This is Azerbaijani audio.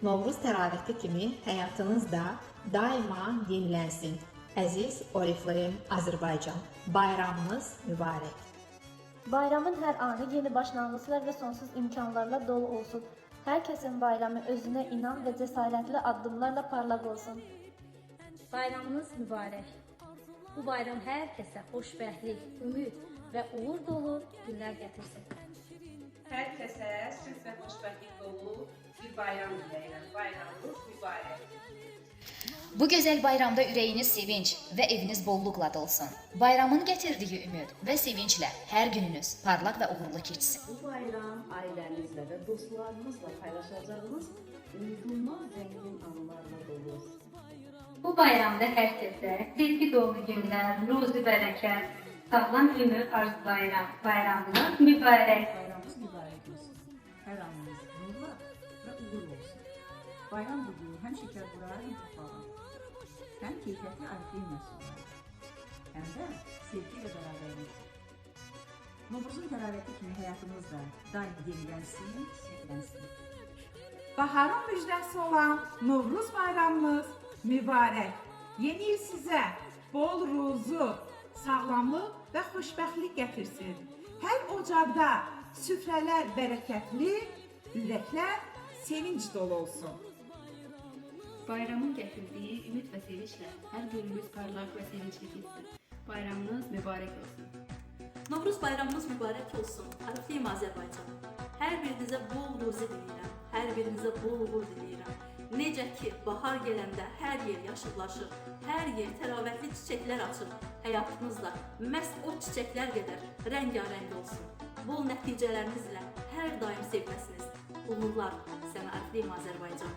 Novruz təravəti kimi həyatınızda daima yenilənsin. Əziz Oriflame Azərbaycan, bayramınız mübarək. Bayramın hər anı yeni başlanğıclar və sonsuz imkanlarla dolu olsun. Hər kəsin bayramı özünə inam və cəsarətli addımlarla parlaq olsun. Bayramınız mübarək. Bu bayram hər kəsə xoşbəxtlik, ümid və uğur dolu günlər gətirsin. Hər kəsə sülh və xoşbəxtlik dolu bir bayram diləyirəm. Bayramınız mübarək. Bu gözəl bayramda ürəyiniz sevinç və eviniz bolluqla dolsun. Bayramın gətirdiyi ümid və sevinclə hər gününüz parlaq və uğurlu keçsin. Bu bayram ailənizlə və dostlarınızla paylaşacağınız unudulmaz zəngin anlarla dolu olsun. Bu bayramda hər kəsə sevgi dolu günlər, ruzi bərəkət, sağlam ümid arzulayıram. Bayramınız mübarək. Bayramınız mübarək olsun. Hər anınız nurla və uğur olsun. Bayram bugün həm şəkərbura, həm papağa, həm keyfiyyətli arifin məhsulları, həm də sevgi və bərabərlik. Novruzun təravəti kimi həyatınızda daim yenilənsin, çiçəklənsin. Baharın müjdəsi olan Novruz bayramınız mübarək. Yeni il sizə bol ruzu, sağlamlıq və xoşbəxtlik gətirsin. Hər ocaqda süfrələr bərəkətli, ürəklər sevinç dolu olsun. Bayramın gətirdiyi ümid və sevinclə hər günümüz parlaq və sevincli keçsin. Bayramınız mübarək olsun. Novruz bayramımız mübarək olsun. Arifliyim Azərbaycan. Hər birinizə bol ruzi diləyirəm. Hər birinizə bol uğur diləyirəm. Necə ki, bahar gələndə hər yer yaşıllaşır, hər yer təravətli çiçəklər açır. Həyatınızda məhz o çiçəklər qədər rəngarəng olsun. Bol nəticələrinizlə hər daim sevməsiniz. Uğurlar sənə Arifliyim Azərbaycan.